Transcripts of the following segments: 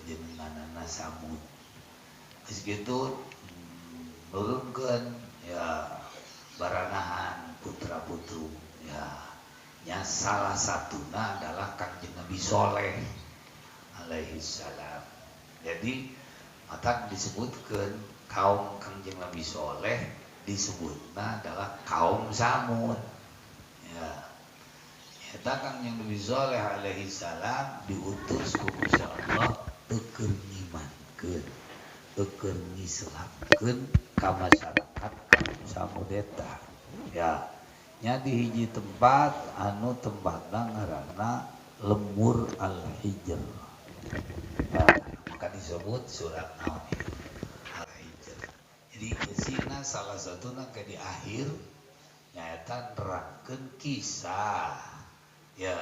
jenenganana Samud. Geus kitu nurunkeun ya baranahan putra-putru ya. Ya salah satunya adalah Kanjeng Nabi Soleh alaihi salam. Jadi mata disebutkan kaum Kanjeng Nabi Soleh disebutnya adalah kaum Samud. Ya, eta Kanjeng Nabi Soleh alaihi salam diutus ku Gusti Allah teu keur ngimankeun, teu keur ngislamkeun ka masyarakat kaum Samud eta. Ya, nya di hiji tempat anu tempatna ngaranna Lemur Al-Hijr. Nah, maka disebut surat naon Al-Hijr. Jadi isina salah satuna ke di akhir nyaeta nerangkeun kisah ya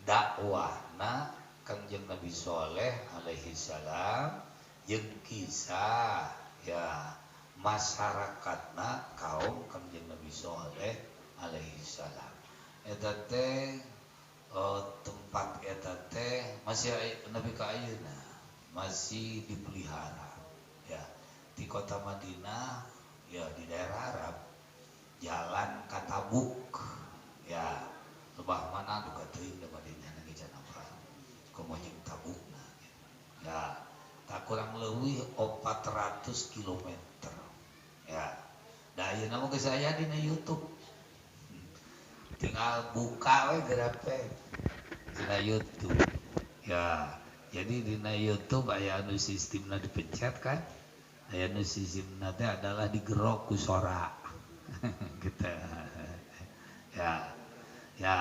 dakwahna Kanjeng Nabi Soleh alaihi salam jeung kisah ya masyarakatna kaum Kanjeng Nabi Soleh alaihi salam. Eta teh tempat eta teh masih nepi ka ayeuna masih dipelihara ya di kota Madinah ya di daerah Arab jalan ka Tabuk ya lebah mana duka teuing da Madinah nage can apa komo jeung Tabukna ya tak kurang leuwih 400 kilometer ya da ayeuna mah geus aya dina YouTube tinggal buka we gerape dina YouTube ya. Jadi dina YouTube aya anu sistemna dipencet kan, aya anu sistemna teh adalah digerok ku sora gitu ya ya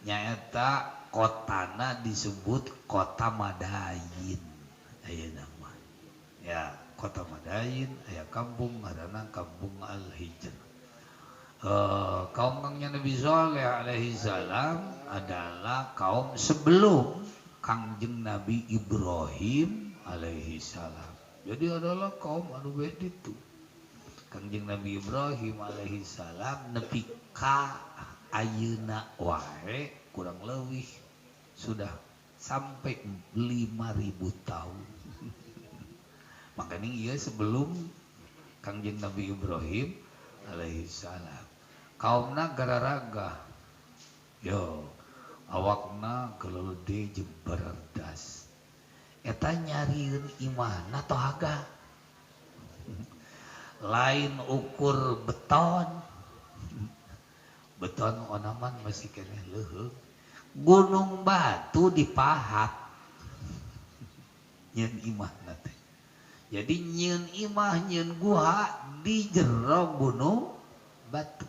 nyaeta kotana disebut kota Madain aya nama ya kota Madain aya kampung ngaranna Kampung Al-Hijr. Kaum Kangjeng Nabi Soleh alaihi salam adalah kaum sebelum Kangjeng Nabi Ibrahim alaihi salam. Jadi adalah kaum anu beda itu. Kangjeng Nabi Ibrahim alaihi salam nepi ka ayeuna wae kurang leuwih sudah sampai 5.000 tahun. Makanya ieu sebelum Kangjeng Nabi Ibrahim alaihi salam. Kaumna gararaga yo awakna gelede jeung barardas eta nyarieun imahna tohaga lain ukur beton onaman masih keneh leuheung gunung batu dipahat nyeun imahna teh jadi nyeun imah nyeun guha di jero gunung batu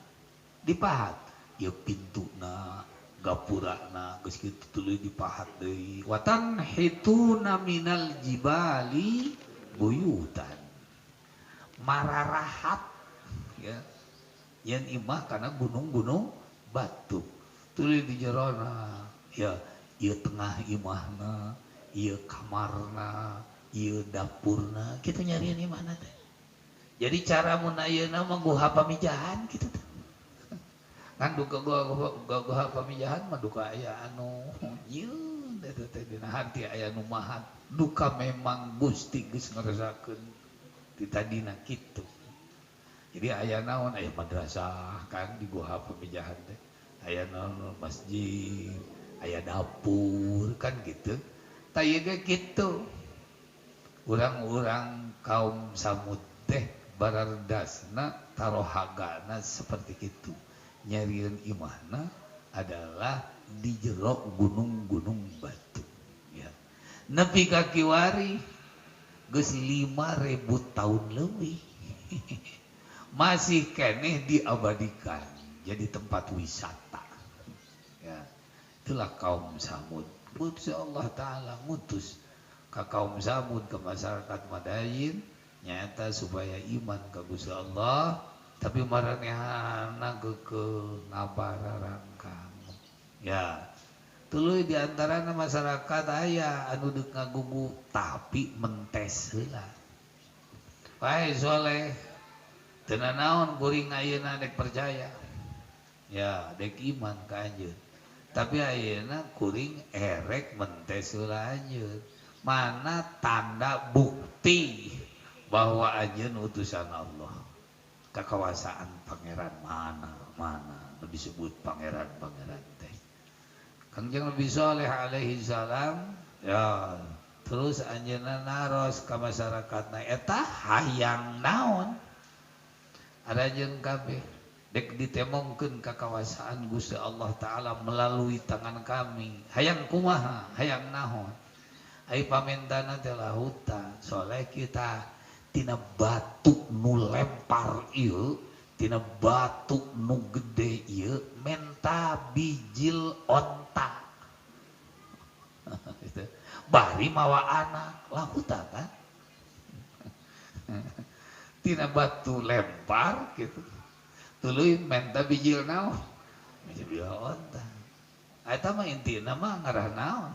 dipahat ya pintuna gapurana geus kitu tuluy dipahat deui watan hituna minal jibali buyutan mararahat ya yen imah kana gunung-gunung batu tuluy di jerona ya ieu tengah imahna ieu kamarna ieu dapurna kitu nyarieun imahna teh jadi cara mun ayeuna mah guha pamijahan kitu teh kan duka gua pamijahan mah duka aya anu nyieun eta teh dina hati aya nu mahat duka memang Gusti geus ngarasakeun ti tadina kitu jadi aya naon aya madrasah kan di gua pamijahan teh aya naon masjid aya dapur kan gitu tah ieu ge kitu urang-urang kaum Samud teh barardasna tarohagana seperti itu nyarieun imahna adalah di jero gunung-gunung batu ya nepi ka kiwari geus 5.000 tahun leuwih masih keneh diabadikan jadi tempat wisata ya itulah kaum Samud. Gusti Allah taala ngutus ka kaum Samud ke masyarakat Madain nyata supaya iman ka Gusti Allah tapi maranehana ke ngabararangkang ya tuluy di antarana masyarakat aya anu deuk ngagugu tapi mentes heula bae soleh teu naon kuring ayeuna dek percaya ya dek iman ka anjeun tapi ayeuna kuring erek mentes heula anjeun mana tanda bukti bahwa anjeun utusan Allah. Kekuasaan pangeran mana disebut pangeran teh. Kangjeng Nabi Saleh alaihi salam ya terus anjeunna naros ka masyarakatna eta hayang naon ada jeung kabeh dek ditemongkeun kekuasaan Gusti Allah taala melalui tangan kami hayang kumaha hayang naon ai pamentana teh lahuta soleh kita tina batu nu lempar ieu tina batu nu gede ieu menta bijil onta bari mawa anak lahuta kan tina batu lempar gitu tuluy menta bijil naon bijil onta eta mah intina mah ngarah naon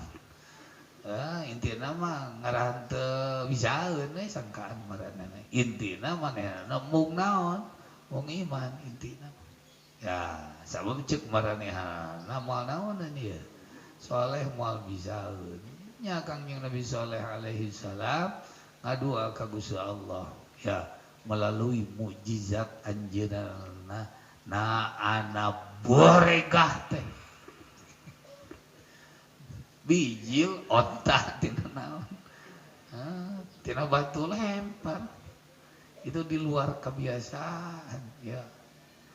intina mah ngarahan teu bisaeun we sangkaan marana intina manehna mung naon mung iman intina ya sabab ceuk maranehna moal naon ieu soleh moal bisaeun nya Kangjeng Nabi Saleh alaihi salam ngadua ka Gusti Allah ya melalui mukjizat anjeunna na ana boregah teh bijil onta tina naon tina batu lempar itu di luar kebiasaan ya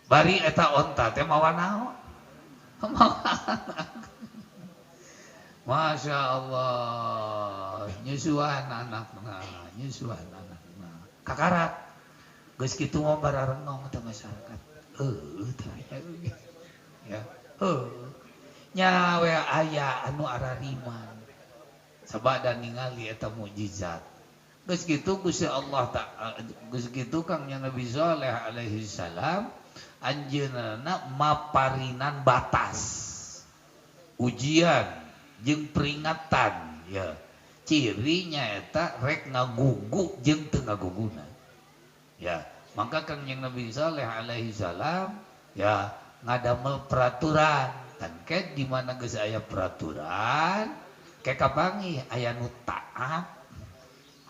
bari eta onta teh mawa naon Masya Allah nyusuhan anakna kakarat geus kitu mah bararengong teh masyarakat ya nya we aya anu arariman sabada ningali eta mukjizat geus kitu Gusti Allah geus kitu Kangjeng Nabi Saleh alaihi salam anjeunna maparinan batas ujian jeung peringatan ya cirinya eta rek ngagugu jeung teu ngaguguna ya maka Kangjeng Nabi Saleh alaihi salam ya ngadamel peraturan kan ke di mana geus aya peraturan ke kapangi aya nu taat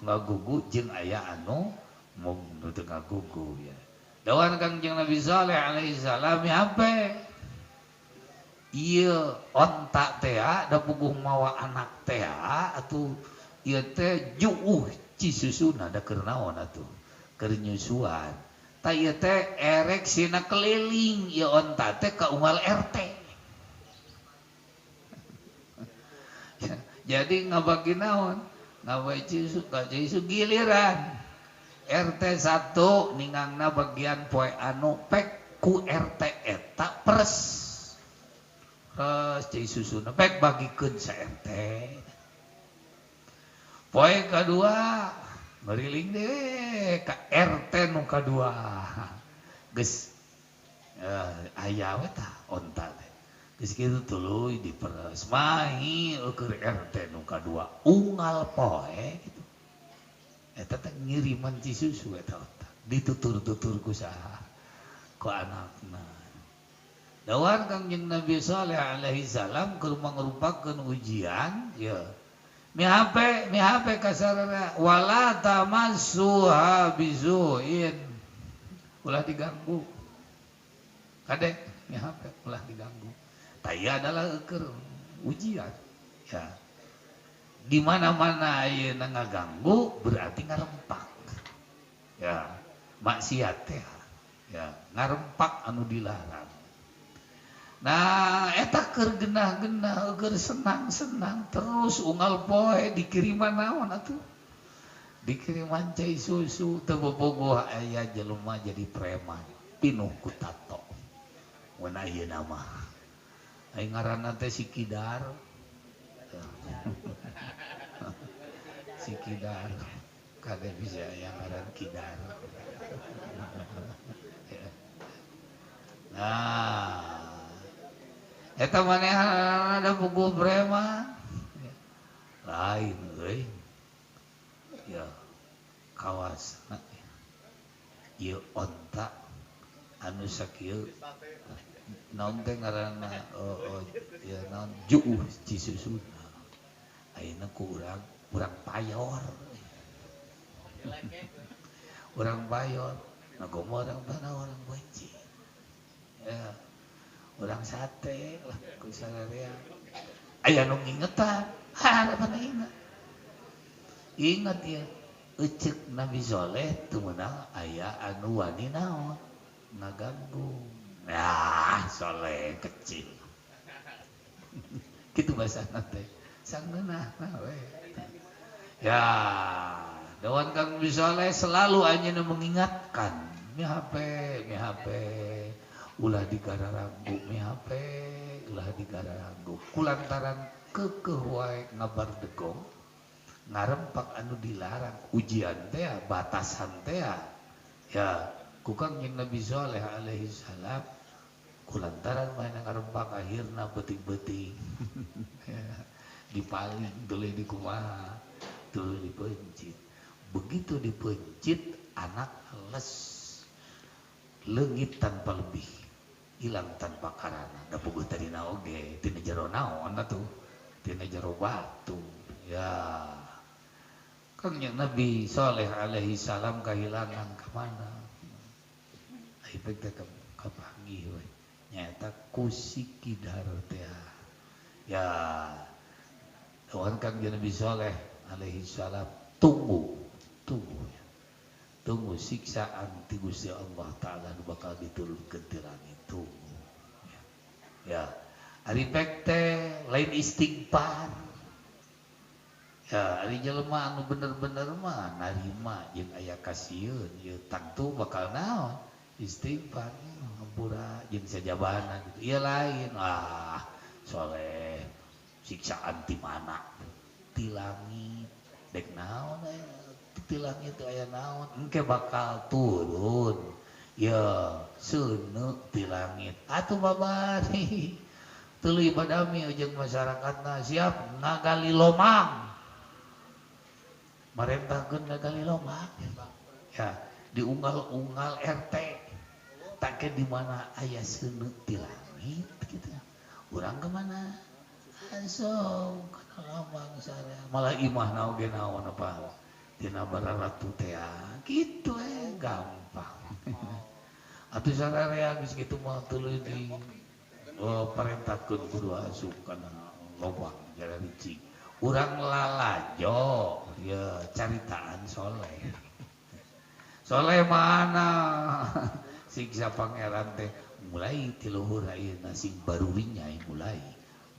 ngagugu jeung aya anu mung teu ngagugu ya dawan Kangjeng Nabi Saleh alaihi salam hape ieu onta teh da puguh mawa anak teh atuh ieu teh juuh cisusuna da keur naon atuh keur nyusuan ta ieu teh erek sina keliling ieu onta teh ka unggal RT jadi ngabagi naon ngabagi cisu giliran RT 1 ningangna bagian poe anu pek ku RT eta pres cisusuna pek bagikeun sa RT poe kadua meriling dewe ka RT nu kadua geus aya we tah onta teh geus kitu tuluy diperes mahi keur RT nu kadua unggal poe gitu eta teh ngiriman cisusu eta onta ditutur-tutur ku saha ku anakna dawan Kangjeng Nabi Saleh alaihi salam keur mangrupakeun ujian ya mihape kasarana wala tamassuha bisuin ulah diganggu kadek mihape ulah diganggu taya adalah keur ujian ya di mana-mana ayeuna ngaganggu berarti ngarempak ya maksiat teh ya ngarempak anu dilarang. Nah eta keur genah-genah keur senang-senang terus unggal poe dikiriman naon atuh dikiriman cai susu teu bobogoh aya jelema jadi preman pinuh ku tato mun ayeuna mah ai ngaranna teh si Kidar si Kidar kade bisa yang ngaran Kidar nah eta manehan ada buku preman lain euy ya kawasna ieu onta anu sakieu naon teh ngaranna ya naon juuh cisusuna ayeuna ku urang payor. Urang payor. Nagomo orang tanah orang benci. Ya, urang sate lah ku sararea. Aya nu ngingetan, harapan ingat. Ingat ya, ecek Nabi Soleh teu meunang aya anu wani naon ngaganggu. Nah, Soleh kecil. Kitu basana teh. Sang geunah we. Ya, dawan Kang Nabi Soleh selalu anjeunna mengingatkan, mi HP, ulah digararanggu mi HP, ulah digararanggu. Kulantaran keukeuh wae ngabardegong, ngarempak anu dilarang, ujian teh batasan teh ya ku Kang Nabi Soleh alaihi salam kulantaran main ngarempak akhirna beuting-beuting dipaling tuluy dikumaha tuluy dipencit. Begitu dipencit anak les leungit tanpa lebih, hilang tanpa karana. Da puguh tadi oge tina jero naon atuh, tina jero batu. Ya, Kang Nabi Soleh alaihi salam kehilangan ke mana? Aibek teh kapanggih we. Nyata kusikidar teh. Ya, kawan Kang Nabi Soleh alaihi salam tunggu siksaan ti Gusti Allah Ta'ala nu bakal diturunkeun ti langit tunggu. Ya, ari pek teh lain istighfar. Ya, ari jelema anu bener-bener mah narima jeung aya kasieun ieu tangtu bakal naon istighfar ngampura jeung sajabana gitu. Ieu lain Soleh siksaan ti mana ti langit dek naon ti langit aya naon engke bakal turun ya seuneu ti langit atuh babari tuluy badami jeung masyarakatna siap ngagali lomang marentahkeun ngagali lomang ya diunggal-unggal RT take di mana aya seuneu ti langit kitu urang ke mana asok kana lomang sarea malah imahna oge naon apa tina bararatu teh kitu gampang atuh sararea geus kitu mah tuluy di parentahkeun kudu asup kana lomang jara ricik urang lalajo ya caritaan Soleh mana siksa pangeran teh mulai ti luhur ayeuna sing barurinya mulai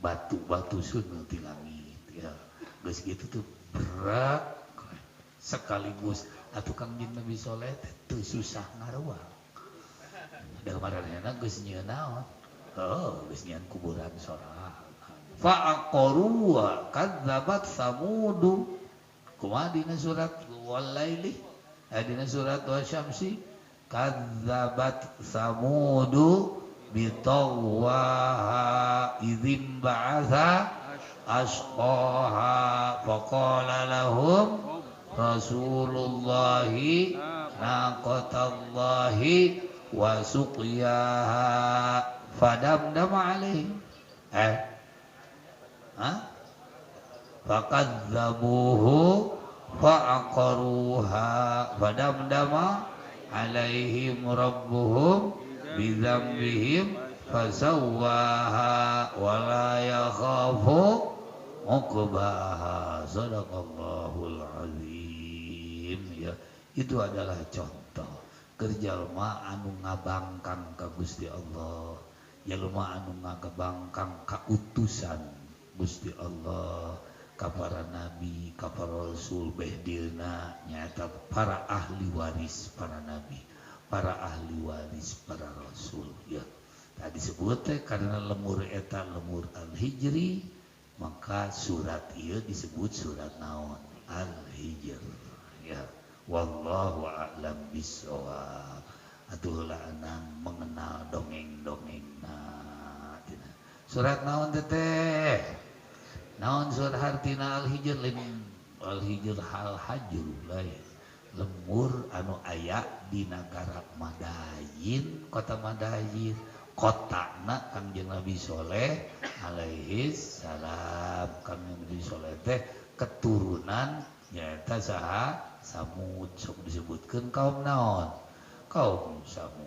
batu-batu seuneu ti langit ya geus kitu tuh berat sekaligus atuh Kang Nabi Soleh teu susah ngaruang da maranehna geus nyieun naon geus nyieun kuburan sorangan fa aqaru wa kadzabat samudu kumaha dina surat walaili dina surat wasyamsi kadzabat samudu bitawwaha idzin ba'atha asqaha faqala lahum rasulullahi naqatallahi wa suqiyaha fadamdama alaihim fakadzabuhu fa'aqaruha fadamdama alaihim rabbuhum bidzambihim fasawwaha wala yakhafu uqbaha sadaqallahul azim ya itu adalah contoh kerjalma anu ngabangkang ka Gusti Allah jalma anu ngabangkang ka utusan Gusti Allah ka para nabi ka para rasul behdilna nyata para ahli waris para nabi para ahli waris para rasul ya tadi disebut karena lemur eta lemur al-hijri maka surat ieu disebut surat naon al-hijr ya wallahu a'lam bissawab atuh anang mengenal dongeng-dongengna surat naon teh naon surat hartina al-hijr al-hijr hal-hajr lain lemur anu aya di negara Madayin kota Madayin kotana Kangjeng Nabi Soleh alaihi salam. Kangjeng Nabi Soleh teh keturunan nyaeta saha Samud, sok disebutkeun kaum naon, kaum Samud.